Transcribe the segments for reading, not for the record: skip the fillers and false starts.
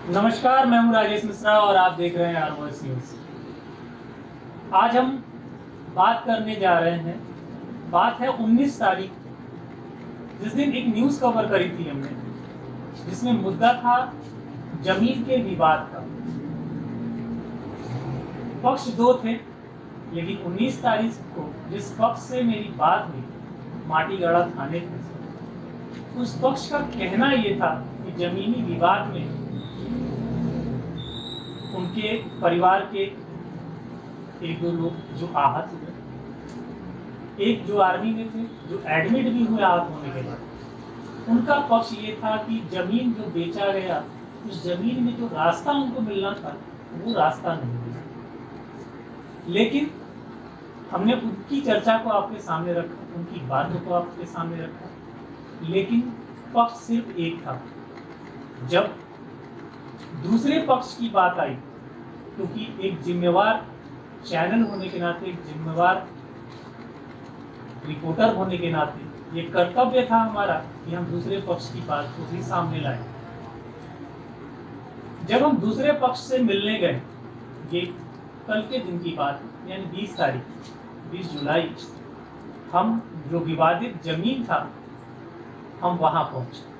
नमस्कार, मैं हूं राजेश मिश्रा और आप देख रहे हैं आर वॉइस न्यूज। आज हम बात करने जा रहे हैं, बात है 19 तारीख, जिस दिन एक न्यूज़ कवर करी थी हमने, जिसमें मुद्दा था जमीन के विवाद का। पक्ष दो थे, लेकिन 19 तारीख को जिस पक्ष से मेरी बात हुई, माटीगढ़ा थाने पे, उस पक्ष का कहना ये था कि जमीनी विवाद में उनके परिवार के एक दो लोग जो आहत हुए, एक जो आर्मी में थे जो एडमिट भी हुए आहत होने के बाद। उनका पक्ष ये था कि जमीन जो बेचा गया, उस जमीन में जो रास्ता उनको मिलना था वो रास्ता नहीं मिला। लेकिन हमने उनकी चर्चा को आपके सामने रखा, उनकी बातों को आपके सामने रखा, लेकिन पक्ष सिर्फ एक था। जब दूसरे पक्ष की बात आई, क्योंकि एक जिम्मेवार चैनल होने के नाते, एक जिम्मेवार रिपोर्टर होने के नाते, ये कर्तव्य था हमारा कि हम दूसरे पक्ष की बात को भी सामने लाएं। जब हम दूसरे पक्ष से मिलने गए, ये कल के दिन की बात यानी 20 तारीख, 20 जुलाई, हम जो विवादित जमीन था हम वहां पहुंचे,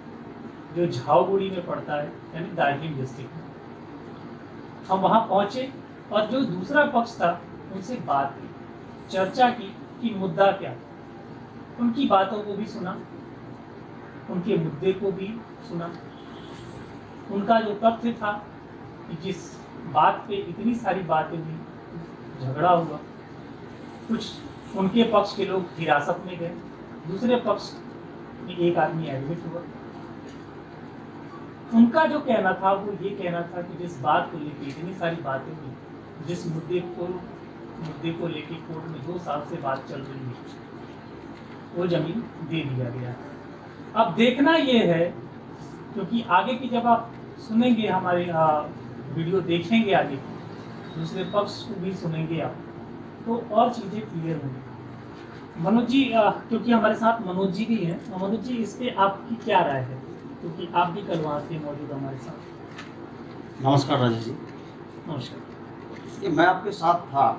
जो झाऊगुड़ी में पड़ता है यानी दार्जिलिंग डिस्ट्रिक्ट में। हम वहां पहुंचे और जो दूसरा पक्ष था उनसे बात की, चर्चा की कि मुद्दा क्या था। उनकी बातों को भी सुना, उनके मुद्दे को भी सुना। उनका जो तथ्य था कि जिस बात पे इतनी सारी बातें हुई, झगड़ा हुआ, कुछ उनके पक्ष के लोग हिरासत में गए, दूसरे पक्ष में एक आदमी एडमिट हुआ। उनका जो कहना था वो ये कहना था कि जिस बात को लेकर इतनी सारी बातें हुई, जिस मुद्दे को लेकर कोर्ट में 2 साल से बात चल रही है, वो जमीन दे दिया गया है। अब देखना ये है, क्योंकि आगे की जब आप सुनेंगे, हमारे वीडियो देखेंगे, आगे दूसरे पक्ष को भी सुनेंगे आप, तो और चीज़ें क्लियर होंगी। मनोज जी, क्योंकि हमारे साथ मनोज जी भी हैं, मनोज जी इस पे आपकी क्या राय है, क्योंकि आप भी कल वहाँ से मौजूद हमारे साथ। नमस्कार राजेश जी। नमस्कार। ये मैं आपके साथ था,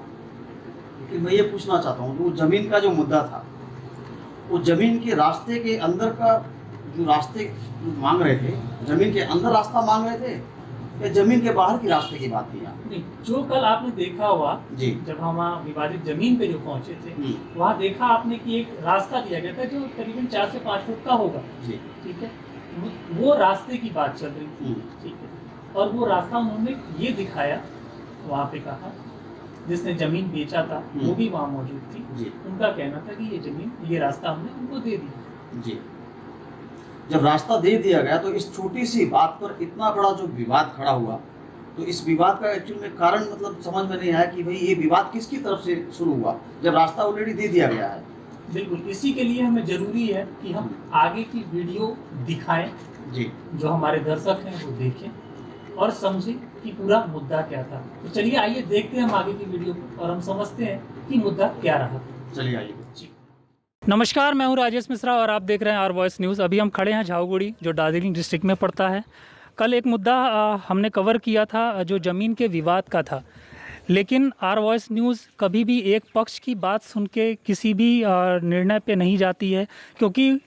लेकिन मैं ये पूछना चाहता हूँ, वो ज़मीन का जो मुद्दा था, वो ज़मीन के रास्ते के अंदर का जो रास्ते मांग रहे थे, ज़मीन के अंदर रास्ता मांग रहे थे या ज़मीन के बाहर की रास्ते की बात थी यहाँ? नहीं, जो कल आपने देखा हुआ जी, जब हम वहाँ विवादित जमीन पे जो पहुँचे थे, वहाँ देखा आपने कि एक रास्ता दिया गया था जो करीबन 4 से 5 फुट का होगा। जी, ठीक है, वो रास्ते की बात चल रही थी। ठीक है, और वो रास्ता उन्होंने ये दिखाया, वहाँ पे कहा जिसने जमीन बेचा था वो भी वहाँ मौजूद थी। जी, उनका कहना था कि ये जमीन, ये रास्ता हमने उनको दे दिया। जी। जब रास्ता दे दिया गया तो इस छोटी सी बात पर इतना बड़ा जो विवाद खड़ा हुआ, तो इस विवाद का एक्चुअल में कारण मतलब समझ में नहीं आया कि भाई ये विवाद किसकी तरफ से शुरू हुआ, जब रास्ता ऑलरेडी दे दिया गया है। बिल्कुल, इसी के लिए हमें जरूरी है कि हम आगे की वीडियो दिखाएं, जी, जो हमारे दर्शक हैं वो देखें और समझें कि पूरा मुद्दा क्या था। तो चलिए आइए देखते हैं हम आगे की वीडियो को और हम समझते हैं कि मुद्दा क्या रहा। चलिए आइए। नमस्कार, मैं हूं राजेश मिश्रा और आप देख रहे हैं आर वॉइस न्यूज़। अभी हम खड़े हैं झाऊगुड़ी, जो दार्जिलिंग डिस्ट्रिक्ट में पड़ता है। कल एक मुद्दा हमने कवर किया था जो ज़मीन के विवाद का था, लेकिन आर वॉइस न्यूज़ कभी भी एक पक्ष की बात सुन के किसी भी निर्णय पे नहीं जाती है, क्योंकि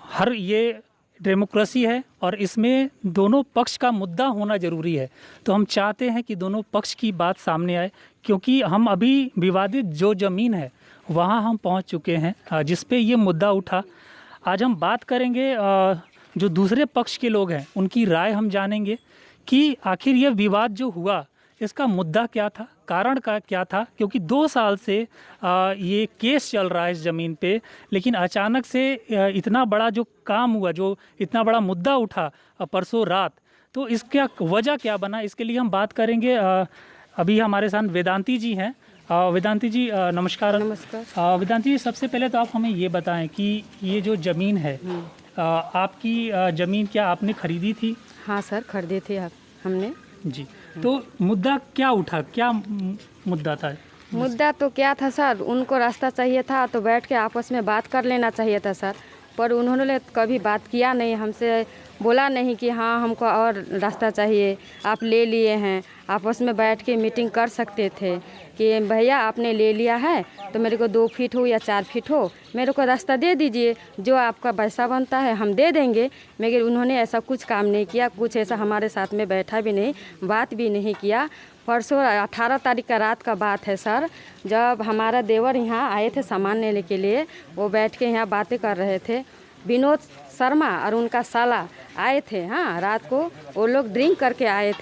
हर ये डेमोक्रेसी है और इसमें दोनों पक्ष का मुद्दा होना ज़रूरी है। तो हम चाहते हैं कि दोनों पक्ष की बात सामने आए, क्योंकि हम अभी विवादित जो ज़मीन है वहाँ हम पहुँच चुके हैं जिस पे ये मुद्दा उठा। आज हम बात करेंगे, जो दूसरे पक्ष के लोग हैं उनकी राय हम जानेंगे कि आखिर ये विवाद जो हुआ इसका मुद्दा क्या था, कारण का क्या था, क्योंकि 2 साल से ये केस चल रहा है इस ज़मीन पे, लेकिन अचानक से इतना बड़ा जो काम हुआ, जो इतना बड़ा मुद्दा उठा परसों रात, तो इसका वजह क्या बना, इसके लिए हम बात करेंगे। अभी हमारे साथ वेदांती जी हैं। वेदांती जी नमस्कार। नमस्कार। वेदांती जी, सबसे पहले तो आप हमें ये बताएं कि ये जो ज़मीन है, आपकी ज़मीन क्या आपने खरीदी थी? हाँ सर, खरीदे थे हमने जी, तो मुद्दा क्या उठा, क्या मुद्दा था? मुद्दा तो क्या था सर, उनको रास्ता चाहिए था तो बैठ के आपस में बात कर लेना चाहिए था सर। पर उन्होंने कभी बात किया नहीं हमसे, बोला नहीं कि हाँ हमको और रास्ता चाहिए, आप ले लिए हैं, आपस में बैठ के मीटिंग कर सकते थे कि भैया आपने ले लिया है तो मेरे को 2 फीट हो या 4 फीट हो मेरे को रास्ता दे दीजिए, जो आपका पैसा बनता है हम दे देंगे। मगर उन्होंने ऐसा कुछ काम नहीं किया, कुछ ऐसा हमारे साथ में बैठा भी नहीं, बात भी नहीं किया। परसों 18 तारीख का रात का बात है सर, जब हमारा देवर यहाँ आए थे सामान लेने के लिए, वो बैठ के यहाँ बातें कर रहे थे। विनोद शर्मा और उनका साला आए थे, हाँ रात को वो लोग ड्रिंक करके आए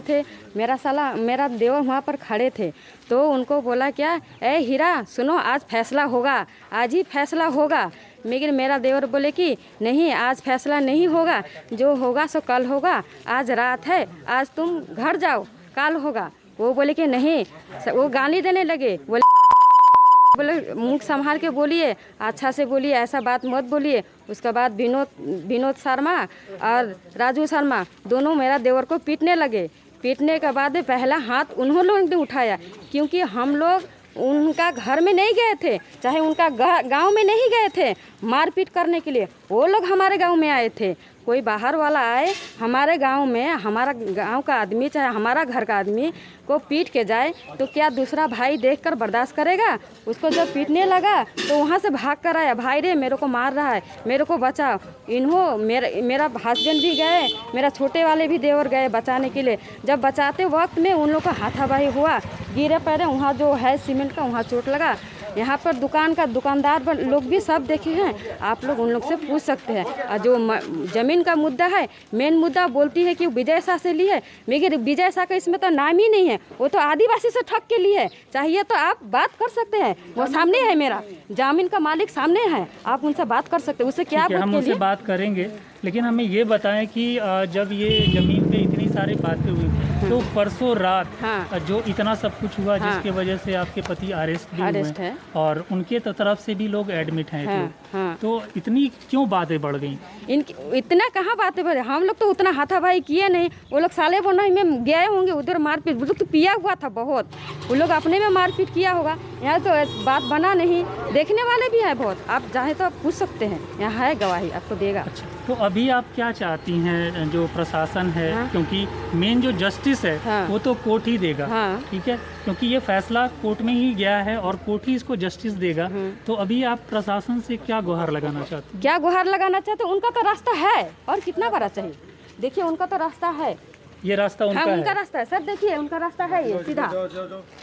थे। मेरा देवर वहाँ पर खड़े थे तो उनको बोला क्या, ए हीरा सुनो आज फैसला होगा, आज ही फैसला होगा। मगर मेरा देवर बोले कि नहीं आज फैसला नहीं होगा, जो होगा सो कल होगा, आज रात है, आज तुम घर जाओ कल होगा। वो बोले कि नहीं, वो गाली देने लगे, बोले मुंह संभाल के बोलिए, अच्छा से बोलिए, ऐसा बात मत बोलिए। उसके बाद विनोद शर्मा और राजू शर्मा दोनों मेरा देवर को पीटने लगे। पीटने के बाद पहला हाथ उन्होंने ने उठाया, क्योंकि हम लोग उनका घर में नहीं गए थे, चाहे उनका गांव में नहीं गए थे मारपीट करने के लिए, वो लोग हमारे गांव में आए थे। कोई बाहर वाला आए हमारे गांव में, हमारा गांव का आदमी चाहे हमारा घर का आदमी को पीट के जाए तो क्या दूसरा भाई देखकर बर्दाश्त करेगा? उसको जब पीटने लगा तो वहाँ से भाग कर आया, भाई रे मेरे को मार रहा है, मेरे को बचाओ। मेरा हस्बैंड भी गए, मेरा छोटे वाले भी देवर गए बचाने के लिए। जब बचाते वक्त में उन लोग का हाथापाई हुआ, गिरे पैरे, वहाँ जो है सीमेंट का वहाँ चोट लगा। यहाँ पर दुकानदार लोग भी सब देखे हैं, आप लोग उन लोग से पूछ सकते हैं। और जो ज़मीन का मुद्दा है, मेन मुद्दा बोलती है कि विजय शाह से ली है, मगर विजय शाह का इसमें तो नाम ही नहीं है, वो तो आदिवासी से ठग के लिए है। चाहिए तो आप बात कर सकते हैं, वो सामने है, मेरा ज़मीन का मालिक सामने है, आप उनसे बात कर सकते हैं। उससे क्या हम उनसे बात करेंगे, लेकिन हमें ये बताएं कि जब ये ज़मीन पे इतनी सारी बातें हुई तो परसों रात जो इतना सब कुछ हुआ जिसके वजह से आपके पति अरेस्ट भी हुए और उनके तरफ से भी लोग एडमिट हैं, तो इतनी क्यों बातें बढ़ गई? इतना कहाँ बातें बढ़े, हम लोग तो उतना हाथापाई किए नहीं। वो लोग साले बोना में गए होंगे उधर मारपीट, वो लोग तो पिया हुआ था बहुत, वो लोग अपने में मारपीट किया होगा। यहाँ तो बात बना नहीं, देखने वाले भी हैं बहुत, आप चाहे तो आप पूछ सकते हैं, यहाँ है गवाही आपको देगा। अच्छा, तो अभी आप क्या चाहती हैं जो प्रशासन है? क्योंकि मेन जो जस्टिस है वो तो कोर्ट ही देगा, ठीक है, क्योंकि ये फैसला कोर्ट में ही गया है और कोर्ट ही इसको जस्टिस देगा। तो अभी आप प्रशासन से क्या गुहार लगाना चाहते हैं? क्या गुहार लगाना चाहते हैं? उनका तो रास्ता है, और कितना बड़ा चाहिए? देखिए उनका तो रास्ता है, ये रास्ता उनका उनका रास्ता है सर, देखिए उनका रास्ता है, ये सीधा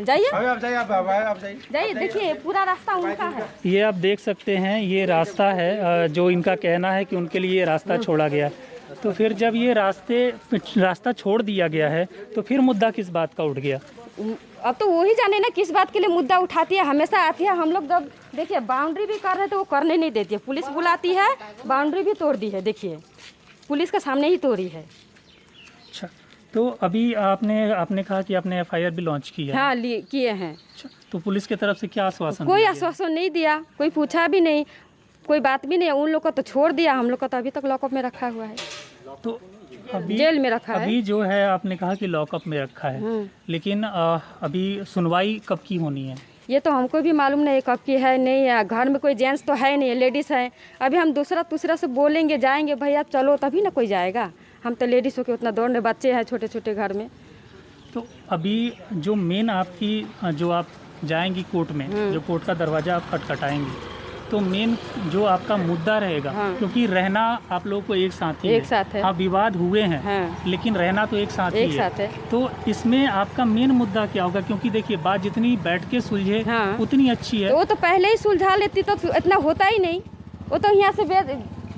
जाइए, देखिए पूरा रास्ता उनका है। ये आप देख सकते हैं, ये रास्ता है जो इनका कहना है कि उनके लिए ये रास्ता छोड़ा गया। तो फिर जब ये रास्ता छोड़ दिया गया है तो फिर मुद्दा किस बात का उठ गया? अब तो वही जाने ना किस बात के लिए मुद्दा उठाती है, हमेशा आती है। हम लोग जब देखिए बाउंड्री भी कर रहे थे वो करने नहीं देती है, पुलिस बुलाती है, बाउंड्री भी तोड़ दी है, देखिए पुलिस के सामने ही तोड़ी है। अच्छा, तो अभी आपने कहा कि आपने एफआईआर भी लॉन्च की है? हाँ किए हैं। अच्छा, तो पुलिस की तरफ से क्या आश्वासन? कोई आश्वासन नहीं दिया, कोई पूछा भी नहीं, कोई बात भी नहीं। उन लोग को तो छोड़ दिया, हम लोग को तो अभी तक लॉकअप में रखा हुआ है, तो अभी जेल में रखा है। अभी जो है आपने कहा कि लॉकअप में रखा है, लेकिन अभी सुनवाई कब की होनी है? ये तो हमको भी मालूम नहीं कब की है, नहीं है, घर में कोई जेंट्स तो है नहीं, लेडीज़ है। अभी हम दूसरा से बोलेंगे जाएंगे भैया चलो तभी ना कोई जाएगा, हम तो लेडीज़ होके उतना दौड़ने, बच्चे हैं छोटे छोटे घर में। तो अभी जो मेन आपकी जो आप जाएंगी कोर्ट में, जो कोर्ट का दरवाज़ा आप खटखटाएंगी, तो मेन जो आपका मुद्दा रहेगा, क्योंकि रहना आप लोगों को एक साथ ही है। हाँ, विवाद हुए हैं, लेकिन रहना तो एक साथ ही है। तो इसमें आपका मेन मुद्दा क्या होगा? क्योंकि देखिए बात जितनी बैठ के सुलझे उतनी अच्छी है। तो वो तो पहले ही सुलझा लेती तो इतना होता ही नहीं। वो तो यहाँ से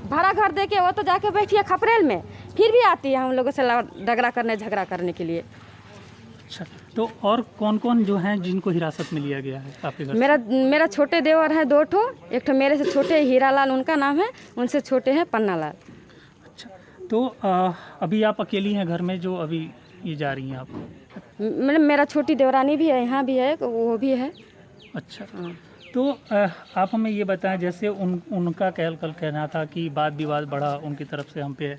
भाड़ा घर दे के वो तो जाके बैठी है खपरेल में, फिर भी आती है हम लोगों से डगरा करने, झगड़ा करने के लिए। अच्छा, तो और कौन कौन जो हैं जिनको हिरासत में लिया गया है आपके घर? मेरा छोटे देवर है 2 ठो, एक ठो मेरे से छोटे हीरालाल उनका नाम है, उनसे छोटे हैं पन्नालाल। अच्छा, तो अभी आप अकेली हैं घर में जो अभी ये जा रही हैं आप? मेरा छोटी देवरानी भी है, यहाँ भी है, वो भी है। अच्छा, तो आप हमें ये बताएं, जैसे उनका कल कहना था कि वाद विवाद बढ़ा, उनकी तरफ से हम पे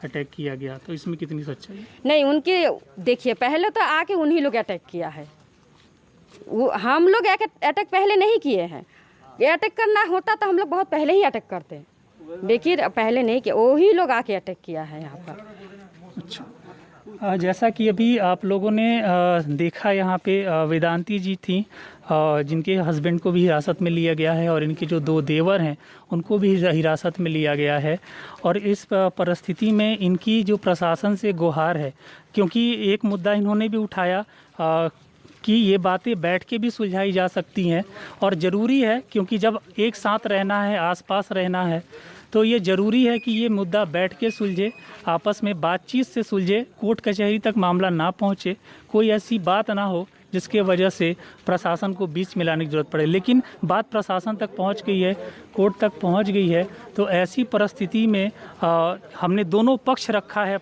अटैक किया गया, तो इसमें कितनी सच्चाई है? नहीं, उनकी देखिए पहले तो आके उन्हीं लोग अटैक किया है, वो हम लोग अटैक पहले नहीं किए हैं। ये अटैक करना होता तो हम लोग बहुत पहले ही अटैक करते, लेकिन पहले नहीं किया, वही लोग आके अटैक किया है यहाँ पर। अच्छा, जैसा कि अभी आप लोगों ने देखा, यहाँ पे वेदांती जी थी जिनके हस्बैंड को भी हिरासत में लिया गया है और इनके जो 2 देवर हैं उनको भी हिरासत में लिया गया है। और इस परिस्थिति में इनकी जो प्रशासन से गुहार है, क्योंकि एक मुद्दा इन्होंने भी उठाया कि ये बातें बैठ के भी सुलझाई जा सकती हैं और ज़रूरी है, क्योंकि जब एक साथ रहना है, आसपास रहना है, तो ये ज़रूरी है कि ये मुद्दा बैठ के सुलझे, आपस में बातचीत से सुलझे, कोर्ट कचहरी तक मामला ना पहुँचे, कोई ऐसी बात ना हो जिसके वजह से प्रशासन को बीच में लाने की ज़रूरत पड़े। लेकिन बात प्रशासन तक पहुंच गई है, कोर्ट तक पहुंच गई है, तो ऐसी परिस्थिति में हमने दोनों पक्ष रखा है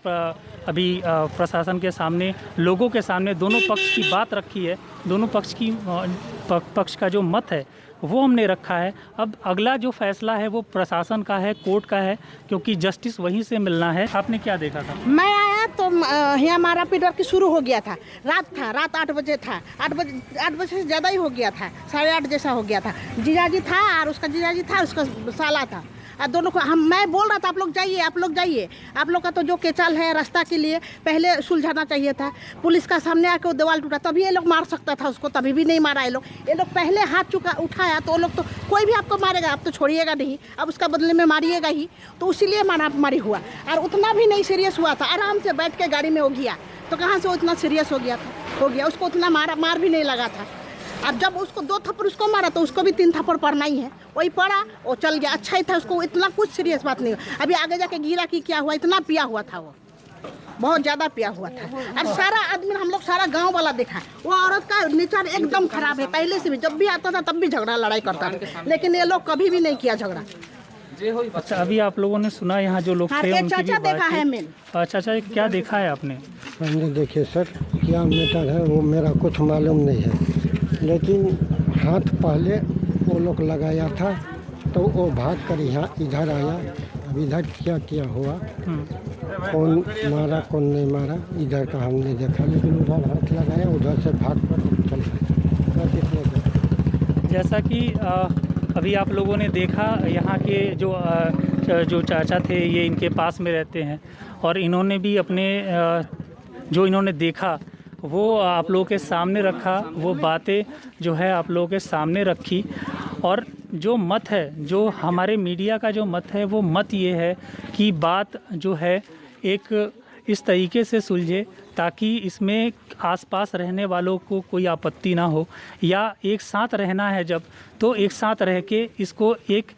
अभी प्रशासन के सामने, लोगों के सामने दोनों पक्ष की बात रखी है, दोनों पक्ष का जो मत है वो हमने रखा है। अब अगला जो फैसला है वो प्रशासन का है, कोर्ट का है, क्योंकि जस्टिस वहीं से मिलना है। आपने क्या देखा था? मैं आया तो यहाँ मारा पीट की शुरू हो गया था, रात 8 बजे था, 8 बजे से ज़्यादा ही हो गया था, 8:30 जैसा हो गया था। जीजाजी था और उसका जीजाजी था, उसका साला था, और दोनों को मैं बोल रहा था आप लोग जाइए, आप लोग जाइए, आप लोग का तो जो केचाल है रास्ता के लिए पहले सुलझाना चाहिए था। पुलिस का सामने आके वो दीवार टूटा, तभी ये लोग मार सकता था उसको, तभी भी नहीं मारा ये लोग पहले हाथ उठाया तो वो लोग तो कोई भी आपको मारेगा, आप तो छोड़िएगा नहीं, अब उसका बदले में मारिएगा ही, तो इसीलिए मारी हुआ। और उतना भी नहीं सीरियस हुआ था, आराम से बैठ के गाड़ी में हो गया, तो कहाँ से वो इतना सीरियस हो गया, उसको उतना मार भी नहीं लगा था। अब जब उसको 2 थप्पड़ उसको मारा तो उसको भी 3 थप्पड़ पड़ना ही है, वही पड़ा, वो चल गया, अच्छा ही था, उसको इतना कुछ सीरियस बात नहीं हुआ। अभी आगे जाके गिरा कि क्या हुआ, इतना पिया हुआ था, वो बहुत ज़्यादा पिया हुआ था। और सारा आदमी, हम लोग सारा गांव वाला देखा, वो औरत का नेचर एकदम खराब है, पहले से भी जब भी आता था तब भी झगड़ा लड़ाई करता था, लेकिन ये लोग कभी भी नहीं किया झगड़ा। अच्छा, अभी आप लोगों ने सुना यहाँ जो लोग थे उनकी भी देखा है मैंने। चाचा क्या देखा है आपने? हमने देखिए सर, क्या मैटर है वो मेरा कुछ मालूम नहीं है, लेकिन हाथ पहले वो लोग लगाया था तो वो भाग कर यहाँ इधर आया। अब इधर क्या हुआ, कौन मारा कौन नहीं मारा इधर का हमने देखा, लेकिन उधर हाथ लगाया, उधर से भाग कर चल गया। जैसा कि अभी आप लोगों ने देखा, यहाँ के जो चाचा थे ये इनके पास में रहते हैं और इन्होंने भी अपने जो इन्होंने देखा वो आप लोगों के सामने रखा, वो बातें जो है आप लोगों के सामने रखी। और जो मत है, जो हमारे मीडिया का जो मत है, वो मत ये है कि बात जो है एक इस तरीके से सुलझे ताकि इसमें आसपास रहने वालों को कोई आपत्ति ना हो, या एक साथ रहना है जब, तो एक साथ रह के इसको एक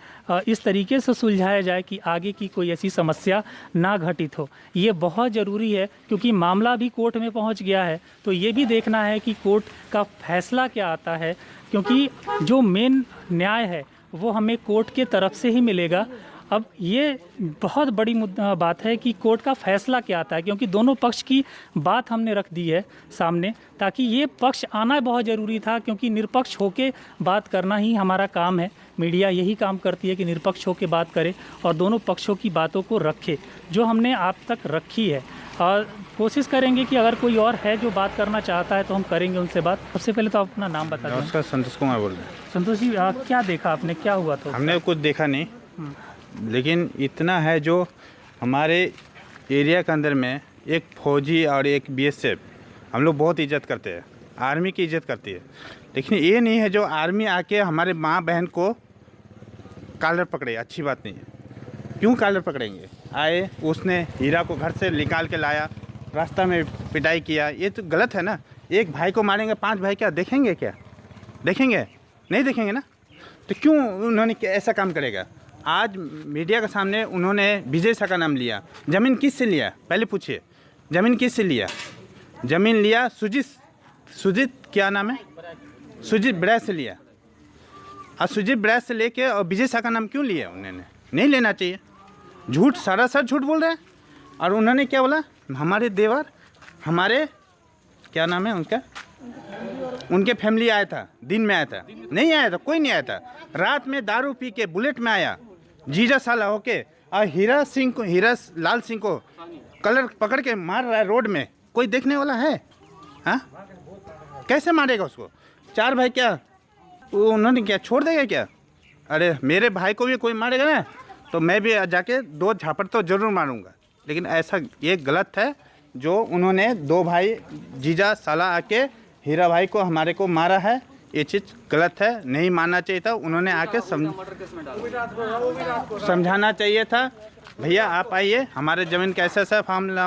इस तरीके से सुलझाया जाए कि आगे की कोई ऐसी समस्या ना घटित हो। ये बहुत ज़रूरी है, क्योंकि मामला भी कोर्ट में पहुंच गया है, तो ये भी देखना है कि कोर्ट का फैसला क्या आता है, क्योंकि जो मेन न्याय है वो हमें कोर्ट के तरफ से ही मिलेगा। अब ये बहुत बड़ी बात है कि कोर्ट का फैसला क्या आता है, क्योंकि दोनों पक्ष की बात हमने रख दी है सामने, ताकि ये पक्ष आना बहुत ज़रूरी था, क्योंकि निरपक्ष होके बात करना ही हमारा काम है। मीडिया यही काम करती है कि निरपक्ष होके बात करे और दोनों पक्षों की बातों को रखे, जो हमने आप तक रखी है। और कोशिश करेंगे कि अगर कोई और है जो बात करना चाहता है तो हम करेंगे उनसे बात। सबसे पहले तो आप अपना नाम बता दें। नमस्कार, संतोष कुमार बोल रहे हैं। संतोष जी, क्या देखा आपने, क्या हुआ था? हमने कुछ देखा नहीं, लेकिन इतना है जो हमारे एरिया के अंदर में एक फौजी और एक BSF हम लोग बहुत इज्जत करते हैं, आर्मी की इज्जत करती है, लेकिन ये नहीं है जो आर्मी आके हमारे माँ बहन को कॉलर पकड़े, अच्छी बात नहीं है। क्यों कॉलर पकड़ेंगे? आए, उसने हीरा को घर से निकाल के लाया, रास्ता में पिटाई किया, ये तो गलत है ना। एक भाई को मारेंगे 5 भाई क्या देखेंगे? क्या देखेंगे? नहीं देखेंगे ना। तो क्यों उन्होंने ऐसा काम करेगा? आज मीडिया के सामने उन्होंने विजय शाह का नाम लिया। ज़मीन किस से लिया? पहले पूछिए, ज़मीन किस से लिया? ज़मीन लिया सुजीत क्या नाम है, सुजीत ब्रैस से लिया। और सुजीत ब्रैस से लेके और विजय शाह का नाम क्यों लिया उन्होंने? नहीं लेना चाहिए। झूठ, सरासर झूठ बोल रहे हैं। और उन्होंने क्या बोला? हमारे देवर, हमारे क्या नाम है उनका, उनके फैमिली आया था, दिन में आया था? नहीं आया था, कोई नहीं आया था। रात में दारू पी के बुलेट में आया, जीजा साला होके, और हीरा लाल सिंह को कलर पकड़ के मार रहा है रोड में। कोई देखने वाला है? हाँ, कैसे मारेगा उसको? 4 भाई क्या उन्होंने क्या छोड़ देगा क्या? अरे मेरे भाई को भी कोई मारेगा ना तो मैं भी जाके 2 झापड़ तो ज़रूर मारूंगा। लेकिन ऐसा ये गलत है जो उन्होंने 2 भाई जीजा साला आके हीरा भाई को हमारे को मारा है। ये चीज़ गलत है, नहीं मानना चाहिए था। उन्होंने आके समझाना चाहिए था, भैया आप आइए, हमारे ज़मीन का ऐसा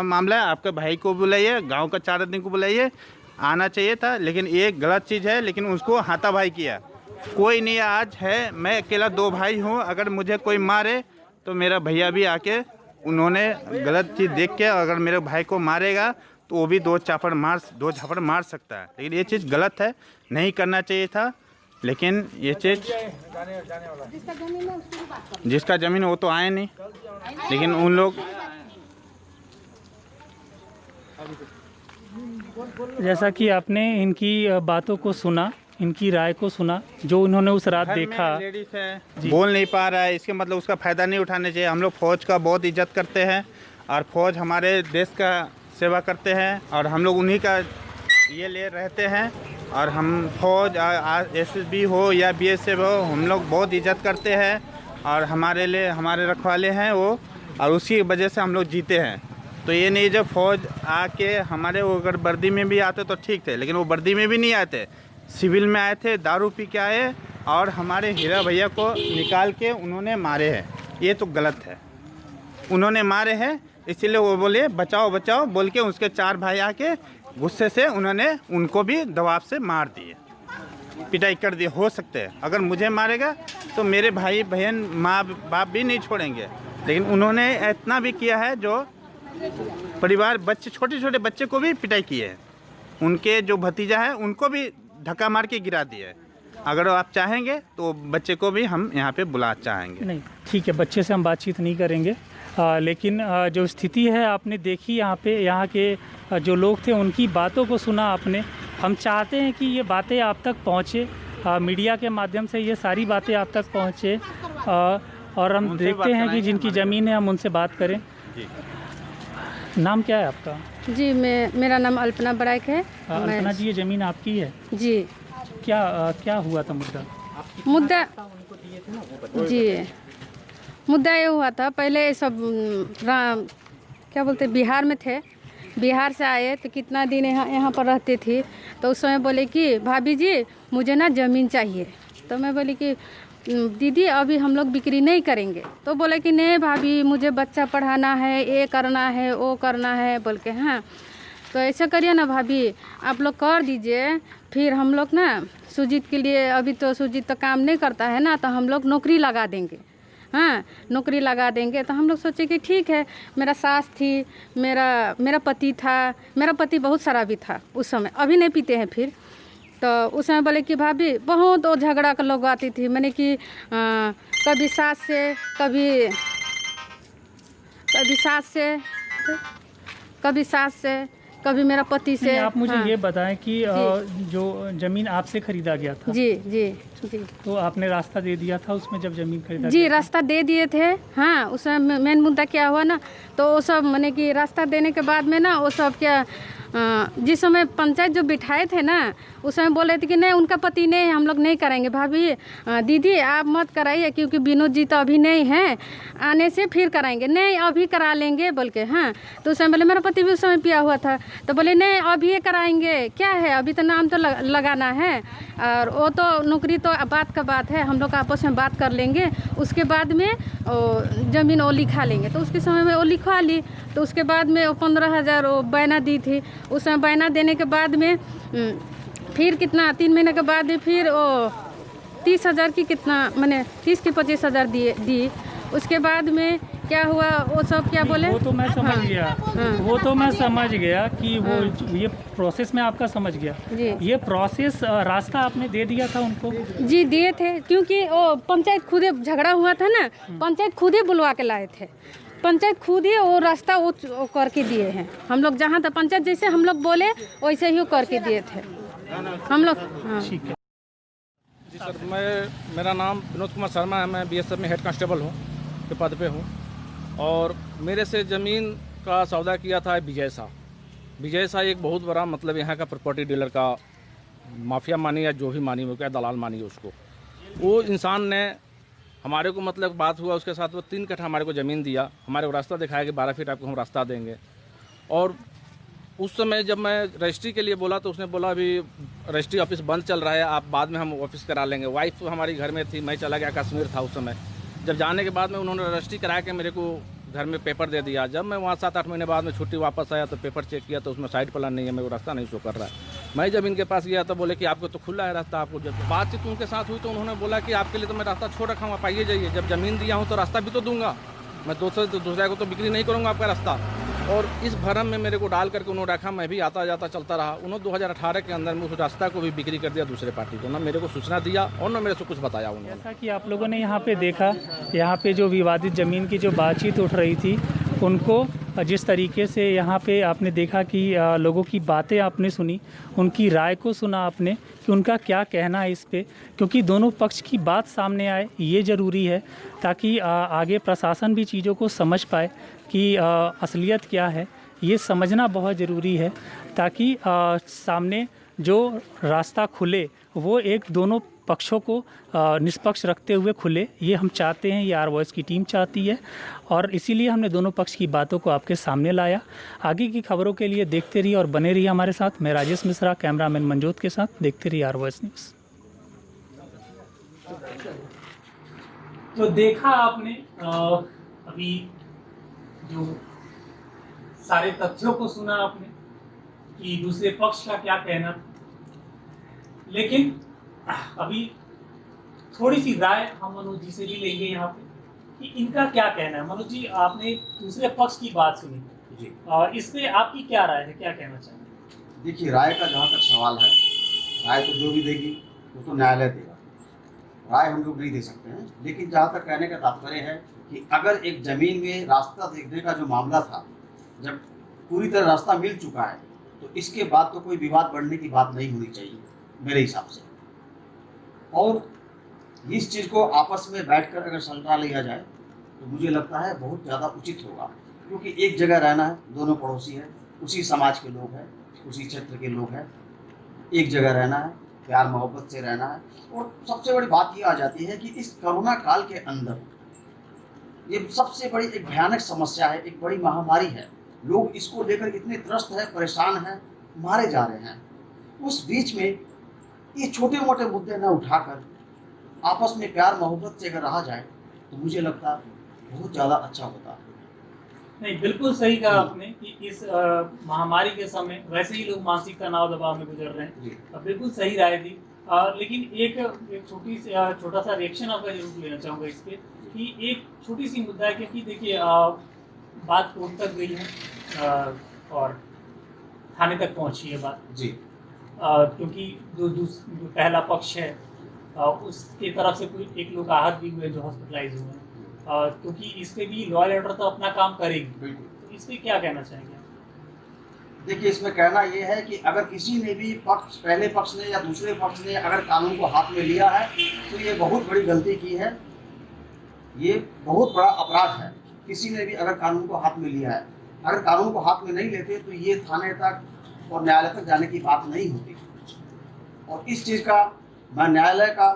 मामला है, आपके भाई को बुलाइए, गांव का 4 आदमी को बुलाइए, आना चाहिए था। लेकिन ये गलत चीज़ है, लेकिन उसको हाथापाई किया। कोई नहीं आज है, मैं अकेला 2 भाई हूँ, अगर मुझे कोई मारे तो मेरा भैया भी आके उन्होंने गलत चीज़ देख के अगर मेरे भाई को मारेगा तो वो भी 2 झापड़ मार सकता है। लेकिन ये चीज़ गलत है, नहीं करना चाहिए था। लेकिन ये चीज़ जिसका ज़मीन वो तो आए नहीं, लेकिन उन लोग जैसा कि आपने इनकी बातों को सुना, इनकी राय को सुना, जो उन्होंने उस रात देखा। लेडीज है, बोल नहीं पा रहा है, इसके मतलब उसका फ़ायदा नहीं उठाने चाहिए। हम लोग फ़ौज का बहुत इज्जत करते हैं और फ़ौज हमारे देश का सेवा करते हैं और हम लोग उन्हीं का ये ले रहते हैं। और हम फौज एसएसबी हो या बीएसएफ हो, हम लोग बहुत इज्जत करते हैं और हमारे लिए हमारे रखवाले हैं वो, और उसी वजह से हम लोग जीते हैं। तो ये नहीं जब फौज आके हमारे वो अगर वर्दी में भी आते तो ठीक थे, लेकिन वो वर्दी में भी नहीं आते, सिविल में आए थे, दारू पी के आए और हमारे हीरा भैया को निकाल के उन्होंने मारे हैं। ये तो गलत है, उन्होंने मारे हैं, इसीलिए वो बोले बचाओ बचाओ बोल के उसके 4 भाई आके गुस्से से उन्होंने उनको भी दबाव से मार दिए, पिटाई कर दिए। हो सकते हैं अगर मुझे मारेगा तो मेरे भाई बहन माँ बाप भी नहीं छोड़ेंगे, लेकिन उन्होंने इतना भी किया है जो परिवार बच्चे छोटे छोटे बच्चे को भी पिटाई की है। उनके जो भतीजा है उनको भी धक्का मार के गिरा दिया है। अगर आप चाहेंगे तो बच्चे को भी हम यहाँ पे बुला चाहेंगे। नहीं ठीक है, बच्चे से हम बातचीत नहीं करेंगे, लेकिन जो स्थिति है आपने देखी यहाँ पे, यहाँ के जो लोग थे उनकी बातों को सुना आपने। हम चाहते हैं कि ये बातें आप तक पहुँचे, मीडिया के माध्यम से ये सारी बातें आप तक पहुँचे, और हम देखते हैं कि जिनकी ज़मीन है हम उनसे बात करें। नाम क्या है आपका? जी मेरा नाम अल्पना बड़ाइक है। अल्पना जी, ये ज़मीन आपकी है? जी। क्या हुआ था मुद्दा? जी मुद्दा ये हुआ था, पहले सब क्या बोलते बिहार में थे, बिहार से आए तो कितना दिन यहाँ पर रहते थे। तो उस समय बोले कि भाभी जी मुझे ना ज़मीन चाहिए। तो मैं बोली कि दीदी अभी हम लोग बिक्री नहीं करेंगे। तो बोले कि नहीं भाभी मुझे बच्चा पढ़ाना है, ये करना है वो करना है बोल के। हाँ तो ऐसा करिए ना भाभी, आप लोग कर दीजिए, फिर हम लोग ना सुजीत के लिए, अभी तो सुजीत तो काम नहीं करता है ना, तो हम लोग नौकरी लगा देंगे। हाँ नौकरी लगा देंगे। तो हम लोग सोचे कि ठीक है। मेरा सास थी, मेरा पति था, मेरा पति बहुत शराबी था उस समय, अभी नहीं पीते हैं फिर। तो उस समय बोले कि भाभी बहुत वो झगड़ा कर लोग आती थी, मैंने कि कभी सास से कभी मेरा पति से। आप मुझे ये बताएं कि जो ज़मीन आपसे खरीदा गया था, जी तो आपने रास्ता दे दिया था उसमें जब ज़मीन खरीदा जी गया? रास्ता दे दिए थे। हाँ उस समय मेन मुद्दा क्या हुआ ना, तो वो सब मैंने कि रास्ता देने के बाद में ना वो सब क्या जिस समय पंचायत जो बिठाए थे ना उस समय बोले थे कि नहीं उनका पति नहीं है, हम लोग नहीं कराएंगे। भाभी दीदी आप मत कराइए क्योंकि विनोद जी तो अभी नहीं हैं, आने से फिर कराएंगे। नहीं अभी करा लेंगे बोल के। हाँ तो उस समय बोले, मेरा पति भी उस समय पिया हुआ था, तो बोले नहीं अभी कराएंगे, क्या है अभी तो नाम तो लगाना है, और वो तो नौकरी तो बात का बात है, हम लोग आपस में बात कर लेंगे, उसके बाद में ज़मीन वो लिखा लेंगे। तो उसके समय में वो लिखवा ली। तो उसके बाद में वो 15,000 वो बैना दी थी। उस समय बैना देने के बाद में फिर कितना 3 महीने के बाद में फिर वो 30,000 की कितना मैंने 30 की 25,000 दी। उसके बाद में क्या हुआ वो सब क्या बोले, वो तो मैं समझ गया। वो तो मैं समझ गया कि वो ये प्रोसेस में आपका समझ गया जी। ये प्रोसेस रास्ता आपने दे दिया था उनको? जी दिए थे, क्योंकि वो पंचायत खुद झगड़ा हुआ था ना, पंचायत खुद ही बुलवा के लाए थे। पंचायत खुद ही वो रास्ता वो करके दिए हैं। हम लोग जहाँ था पंचायत जैसे हम लोग बोले वैसे ही वो करके दिए थे हम लोग। हाँ ठीक है जी सर, मेरा नाम विनोद कुमार शर्मा है। मैं बीएसएफ में हेड कांस्टेबल हूँ के पद पे हूँ, और मेरे से ज़मीन का सौदा किया था विजय शाह एक बहुत बड़ा मतलब यहाँ का प्रॉपर्टी डीलर का माफिया मानी या जो भी मानी वो क्या दलाल मानी उसको। वो इंसान ने हमारे को मतलब बात हुआ उसके साथ, वो 3 कट्ठा हमारे को ज़मीन दिया, हमारे को रास्ता दिखाया कि 12 फीट आपको हम रास्ता देंगे। और उस समय जब मैं रजिस्ट्री के लिए बोला तो उसने बोला अभी रजिस्ट्री ऑफिस बंद चल रहा है, आप बाद में हम ऑफिस करा लेंगे। वाइफ तो हमारी घर में थी, मैं चला गया कश्मीर था उस समय। जब जाने के बाद में उन्होंने रजिस्ट्री करा के मेरे को घर में पेपर दे दिया। जब मैं वहाँ 7-8 महीने बाद में छुट्टी वापस आया तो पेपर चेक किया तो उसमें साइड प्लान नहीं है, मेरे को रास्ता नहीं शो कर रहा है। मैं जब इनके पास गया तो बोले कि आपको तो खुला है रास्ता। आपको जब बातचीत उनके साथ हुई तो उन्होंने बोला कि आपके लिए तो मैं रास्ता छोड़ रखा हूँ, आप आइए जाइए। जब ज़मीन दिया हूँ तो रास्ता भी तो दूंगा, मैं दूसरे को तो बिक्री नहीं करूँगा आपका रास्ता। और इस भरम में मेरे को डाल करके उन्होंने रखा, मैं भी आता जाता चलता रहा। उन्होंने 2018 के अंदर में उस रास्ता को भी बिक्री कर दिया दूसरे पार्टी को। ना मेरे को सूचना दिया और ना मेरे से कुछ बताया उन्होंने। जैसा कि आप लोगों ने यहाँ पे देखा, यहाँ पे जो विवादित ज़मीन की जो बातचीत उठ रही थी, उनको जिस तरीके से यहाँ पे आपने देखा कि लोगों की बातें आपने सुनी, उनकी राय को सुना आपने कि उनका क्या कहना है इस पे, क्योंकि दोनों पक्ष की बात सामने आए ये ज़रूरी है ताकि आगे प्रशासन भी चीज़ों को समझ पाए कि असलियत क्या है। ये समझना बहुत ज़रूरी है ताकि सामने जो रास्ता खुले वो एक दोनों पक्षों को निष्पक्ष रखते हुए खुले। ये हम चाहते हैं, ये आर वॉइस की टीम चाहती है और इसीलिए हमने दोनों पक्ष की बातों को आपके सामने लाया। आगे की खबरों के लिए देखते रहिए और बने रहिए हमारे साथ। मैं राजेश मिश्रा, कैमरामैन मंजोत के साथ। देखते रहिए आर वॉइस न्यूज़। तो देखा आपने अभी जो सारे तथ्यों को सुना आपने कि दूसरे पक्ष का क्या कहना था, लेकिन अभी थोड़ी सी राय हम मनोज जी से भी लेंगे यहाँ पे कि इनका क्या कहना है। मनोज जी, आपने दूसरे पक्ष की बात सुनी जी, इस पे आपकी क्या राय है, क्या कहना चाहेंगे? देखिए, राय का जहाँ तक सवाल है, राय तो जो भी देगी वो तो न्यायालय देगा, राय हम लोग नहीं दे सकते हैं। लेकिन जहाँ तक कहने का तात्पर्य है कि अगर एक ज़मीन में रास्ता देखने का जो मामला था, जब पूरी तरह रास्ता मिल चुका है तो इसके बाद तो कोई विवाद बढ़ने की बात नहीं होनी चाहिए मेरे हिसाब से। और इस चीज़ को आपस में बैठकर अगर सुलझा लिया जाए तो मुझे लगता है बहुत ज़्यादा उचित होगा, क्योंकि एक जगह रहना है, दोनों पड़ोसी हैं, उसी समाज के लोग हैं, उसी क्षेत्र के लोग हैं, एक जगह रहना है, प्यार मोहब्बत से रहना है। और सबसे बड़ी बात ये आ जाती है कि इस कोरोना काल के अंदर ये सबसे बड़ी एक भयानक समस्या है, एक बड़ी महामारी है। लोग इसको लेकर इतने त्रस्त हैं, परेशान हैं, मारे जा रहे हैं। उस बीच में ये छोटे मोटे मुद्दे न उठाकर आपस में प्यार मोहब्बत से अगर रहा जाए तो मुझे लगता है बहुत ज़्यादा अच्छा होता। नहीं, बिल्कुल सही कहा आपने कि इस महामारी के समय वैसे ही लोग मानसिक तनाव दबाव में गुजर रहे हैं। बिल्कुल सही राय दी। लेकिन एक छोटा सा रिएक्शन आपका जरूर लेना चाहूँगा इस पे कि एक छोटी सी मुद्दा है, क्योंकि देखिए बात कोर्ट तक गई है और थाने तक पहुँची है बात जी, क्योंकि जो पहला पक्ष है उसके तरफ से कोई एक लोग आहत भी हुए जो हॉस्पिटलाइज हुए हैं, क्योंकि इस पे भी लॉ एंड ऑर्डर तो अपना काम करेगी। बिल्कुल। तो इस पे क्या कहना चाहेंगे? देखिए, इसमें कहना ये है कि अगर किसी ने भी पक्ष, पहले पक्ष ने या दूसरे पक्ष ने अगर कानून को हाथ में लिया है तो ये बहुत बड़ी गलती की है, ये बहुत बड़ा अपराध है। किसी ने भी अगर कानून को हाथ में लिया है, अगर कानून को हाथ में नहीं लेते तो ये थाने तक और न्यायालय तक जाने की बात नहीं होती। और इस चीज़ का मैं न्यायालय का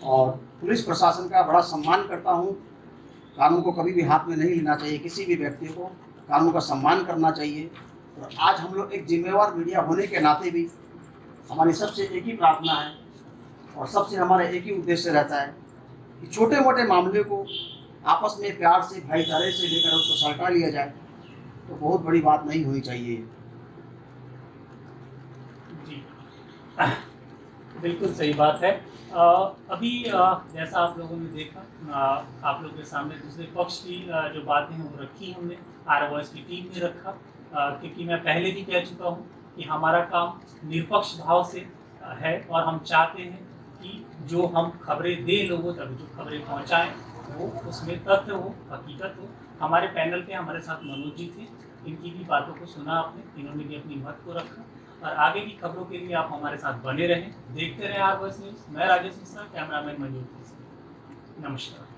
और पुलिस प्रशासन का बड़ा सम्मान करता हूँ। कानून को कभी भी हाथ में नहीं लेना चाहिए, किसी भी व्यक्ति को कानून का सम्मान करना चाहिए। और आज हम लोग एक जिम्मेवार मीडिया होने के नाते भी हमारी सबसे एक ही प्रार्थना है और सबसे हमारा एक ही उद्देश्य रहता है कि छोटे मोटे मामले को आपस में प्यार से, भाईचारे से लेकर उसको सलटा लिया जाए तो बहुत बड़ी बात नहीं होनी चाहिए। जी, बिल्कुल सही बात है। अभी जैसा आप लोगों ने देखा, आप लोगों के सामने दूसरे पक्ष की जो बातें हैं वो रखी हमने, आर वॉइस की टीम ने रखा, क्योंकि मैं पहले भी कह चुका हूँ कि हमारा काम निष्पक्ष भाव से है और हम चाहते हैं कि जो हम खबरें दें लोगों तक, जो खबरें पहुँचाएँ वो उसमें तथ्य हो, हकीकत हो। हमारे पैनल पे हमारे साथ मनोज जी थे, इनकी भी बातों को सुना आपने, इन्होंने भी अपनी मत को रखा। और आगे की खबरों के लिए आप हमारे साथ बने रहें, देखते रहें आर वॉइस न्यूज़। मैं राजेश मिश्रा, कैमरामैन मंजूर। नमस्कार।